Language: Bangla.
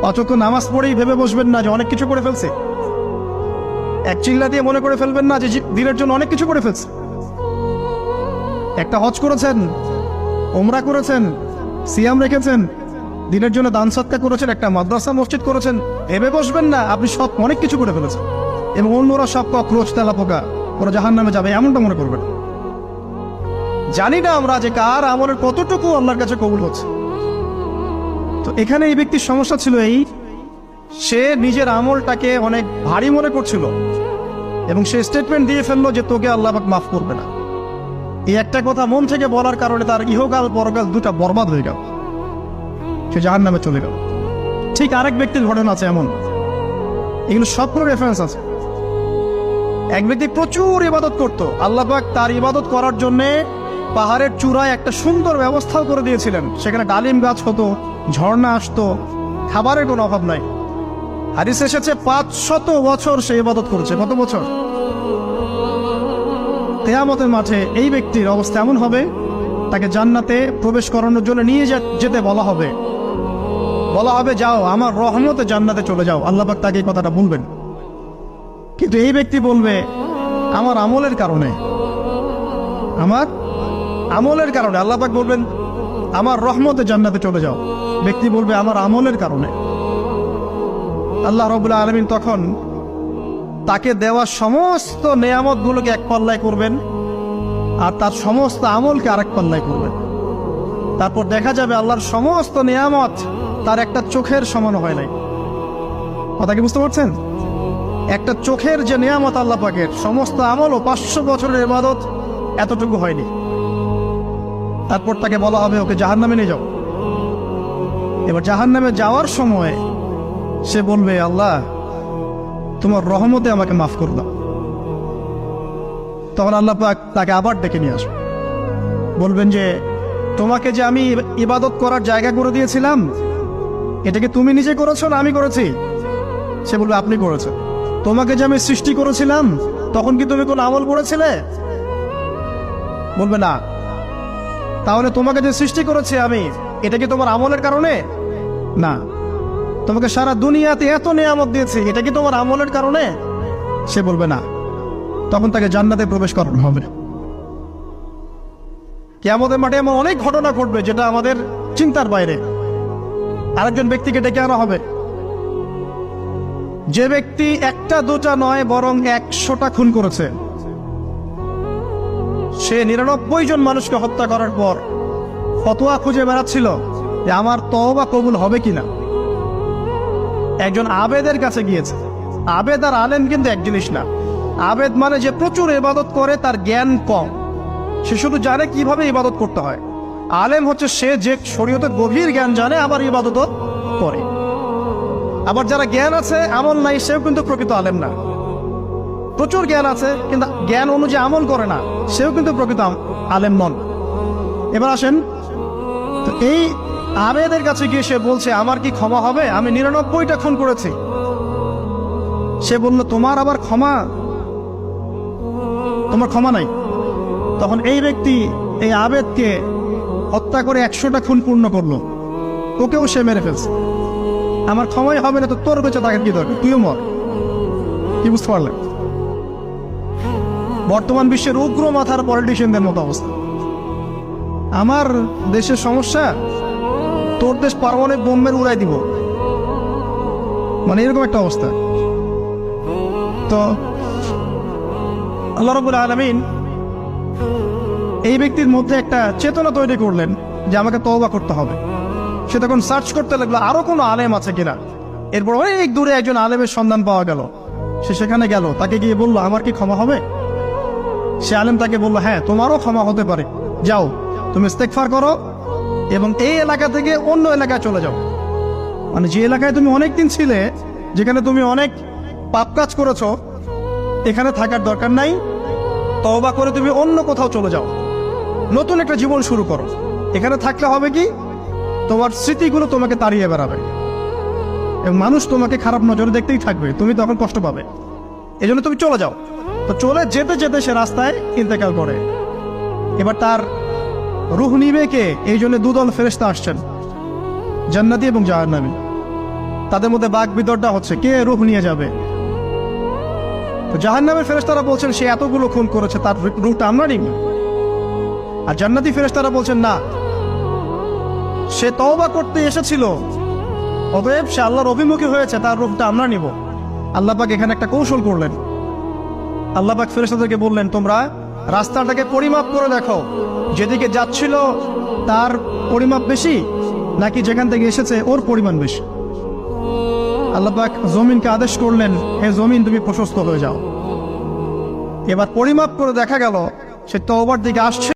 অচক্ষ নামাজ পড়েই ভেবে বসবেন না যে অনেক কিছু করে ফেলছে। এক চিল্লা দিয়ে মনে করে ফেলবেন না যে দিনের জন্য অনেক কিছু করে ফেলছে। একটা হজ করেছেন, ওমরা করেছেন, সিয়াম রেখেছেন, দিনের জন্য দান সৎকার করেছেন, একটা মাদ্রাসা মসজিদ করেছেন, ভেবে বসবেন না আপনি সব অনেক কিছু করে ফেলেছেন এবং অন্যরা সব কক্রোচ তেলা পোকা, ওরা জাহান্নামে যাবে এমনটা মনে করবেন। জানি না আমরা যে কার আমলের কতটুকু আল্লাহর কাছে কবুল হচ্ছে। তো এখানে এই ব্যক্তির সমস্যা ছিল এই, সে নিজের আমলটাকে অনেক ভারী মনে করছিল এবং সে স্টেটমেন্ট দিয়ে ফেললো যে তোকে আল্লাহ পাক মাফ করবে না। এই একটা কথা মন থেকে বলার কারণে তার ইহকাল পরকাল দুটা বরবাদ হয়ে গেল, সে জাহান্নামে চলে গেল। ঠিক আরেক ব্যক্তির ঘটনা আছে এমন, এগুলো সবগুলো রেফারেন্স আছে। এক ব্যক্তি প্রচুর ইবাদত করত, আল্লাহ পাক তার ইবাদত করার জন্যে পাহাড়ের চূড়ায় একটা সুন্দর ব্যবস্থাও করে দিয়েছিলেন। সেখানে ডালিম গাছ হতো, ঝর্ণা আসতো, খাবারের কোনো অভাব নাই। হাদিসে এসেছে 500 বছর সে ইবাদত করেছে। কত বছর? কিয়ামতের মাঠে এই ব্যক্তির অবস্থা এমন হবে, তাকে জান্নাতে প্রবেশ করানোর জন্য নিয়ে যেতে বলা হবে যাও আমার রহমতে জান্নাতে চলে যাও। আল্লাহ পাক তাকে এই কথাটা বলবেন, কিন্তু এই ব্যক্তি বলবে আমার আমলের কারণে আল্লাহ পাক বলবেন আমার রহমতে জান্নাতে চলে যাও। ব্যক্তি বলবে আমার আমলের কারণে। আল্লাহ রাব্বুল আলামিন তখন তাকে দেওয়া সমস্ত নেয়ামতগুলোকে এক পাল্লায় করবেন আর তার সমস্ত আমলকে আরেক পাল্লায় করবেন। তারপর দেখা যাবে আল্লাহর সমস্ত নেয়ামত তার একটা চোখের সমান হয় নাই। কথা কি বুঝতে পারছেন? একটা চোখের যে নেয়ামত আল্লাহ পাকের, সমস্ত আমল ও 500 বছরের ইবাদত এতটুকু হয়নি। তারপর তাকে বলা হবে ওকে জাহান্নামে নিয়ে যাও। এবার জাহান্নামে যাওয়ার সময় সে বলবে আল্লাহ তোমার রহমতে আমাকে মাফ করে দাও। তখন আল্লাহ পাক তাকে আবার ডেকে নিয়ে আসবে, বলবেন যে তোমাকে যে আমি ইবাদত করার জায়গা করে দিয়েছিলাম, এটা কি তুমি নিজে করেছো না আমি করেছি? সে বলবে আপনি করেছেন। তোমাকে যে আমি সৃষ্টি করেছিলাম তখন কি তুমি কোন আমল করেছিলে? বলবে না। তাহলে তোমাকে যে সৃষ্টি করেছি আমি, এটা কি তোমার আমলের কারণে? না। তোমাকে সারা দুনিয়াতে এত নিয়ামত দিয়েছি, এটা কি তোমার আমলের কারণে? সে বলবে না। তখন তাকে জান্নাতে প্রবেশ করানো হবে। কিয়ামতের মাঠে এমন অনেক ঘটনা ঘটবে যেটা আমাদের চিন্তার বাইরে। আরেকজন ব্যক্তিকে ডেকে আনা হবে, যে ব্যক্তি একটা দুটা নয় বরং 100টা খুন করেছে। সে 99 জন মানুষকে হত্যা করার পর ফতোয়া খুঁজে বেড়াচ্ছিল যে আমার তওবা কবুল হবে কিনা। একজন আবেদের কাছে গিয়েছে। আবেদ আর আলেম কিন্তু এক জিনিস না। আবেদ মানে যে প্রচুর ইবাদত করে, তার জ্ঞান কম, সে শুধু জানে কিভাবে ইবাদত করতে হয়। আলেম হচ্ছে সে যে শরীয়তের গভীর জ্ঞান জানে আবার ইবাদতও করে। আবার যারা জ্ঞান আছে আমল নাই, সেও কিন্তু প্রকৃত আলেম না। প্রচুর জ্ঞান আছে কিন্তু জ্ঞান অনুযায়ী আমল করে না, সেও কিন্তু প্রকৃত আলেম নন। এবার আসেন, তো এই আবেদের কাছে গিয়ে সে বলছে আমার কি ক্ষমা হবে? আমি 99টা খুন করেছি। সে বলল তোমার আবার ক্ষমা? তোমার ক্ষমা নাই। তখন এই ব্যক্তি এই আবেদকে হত্যা করে 100টা খুন পূর্ণ করলো, ওকেও সে মেরে ফেলছে। আমার ক্ষমাই হবে না তো তোর বেঁচে থাকার কি দরকার, তুইও মর। কি বুঝতে পারলেন? বর্তমান বিশ্বের উগ্র মাথার পলিটিশিয়ানদের মতো অবস্থা। আমার দেশের সমস্যা, তোর দেশ পারমাণবিক বোমের উড়াই দিব, মানে এরকম একটা অবস্থা। তো আল্লাহ রাব্বুল আলামিন এই ব্যক্তির মধ্যে একটা চেতনা তৈরি করলেন যে আমাকে তওবা করতে হবে। সে তখন সার্চ করতে লাগলো আরো কোনো আলেম আছে কিনা। এরপর অনেক দূরে একজন আলেমের সন্ধান পাওয়া গেল। সে সেখানে গেল, তাকে গিয়ে বলল আমার কি ক্ষমা হবে? সে আলেম তাকে বলল হ্যাঁ তোমারও ক্ষমা হতে পারে, যাও তুমি ইস্তেগফার করো এবং এই এলাকা থেকে অন্য এলাকায় চলে যাও। মানে যে এলাকায় তুমি অনেকদিন ছিলে, যেখানে তুমি অনেক পাপ কাজ করেছো, এখানে থাকার দরকার নাই। তওবা করে তুমি অন্য কোথাও চলে যাও, নতুন একটা জীবন শুরু করো। এখানে থাকলে হবে কি, তোমার স্মৃতিগুলো তোমাকে তাড়িয়ে বেড়াবে এবং মানুষ তোমাকে খারাপ নজরে দেখতেই থাকবে, তুমি তখন কষ্ট পাবে। এই জন্য তুমি চলে যাও। তো চলে যেতে যেতে সে রাস্তায় ইন্তেকাল করে। এবার তার রূহ নিবে কে? এই জন্য দুদল ফেরেশতা আসছেন, জান্নাতি এবং জাহান্নামী। তাদের মধ্যে বাক বিতর্ডা হচ্ছে কে রূহ নিয়ে যাবে। তো জাহান্নামের ফেরেশতারা বলছেন সে এতগুলো খুন করেছে, তার রূহটা আমরা নিব। আর জান্নাতি ফেরেশতারা বলছেন না, সে তওবা করতে এসেছিল, অতএব সে আল্লাহর অভিমুখী হয়েছে, তার রূহটা আমরা নিব। আল্লাহ পাক এখানে একটা কৌশল করলেন। আল্লাহ পাক ফেরেশতাদেরকে বললেন, তোমরা রাস্তাটাকে পরিমাপ করে দেখো, যেদিকে যাচ্ছিল তার পরিমাপ বেশি নাকি যেখান থেকে এসেছে ওর পরিমাণ বেশি। আল্লাহ পাক জমিনকে আদেশ করলেন, হে জমিন তুমি প্রশস্ত হয়ে যাও। এবার পরিমাপ করে দেখা গেল সে তওবার দিকে আসছে।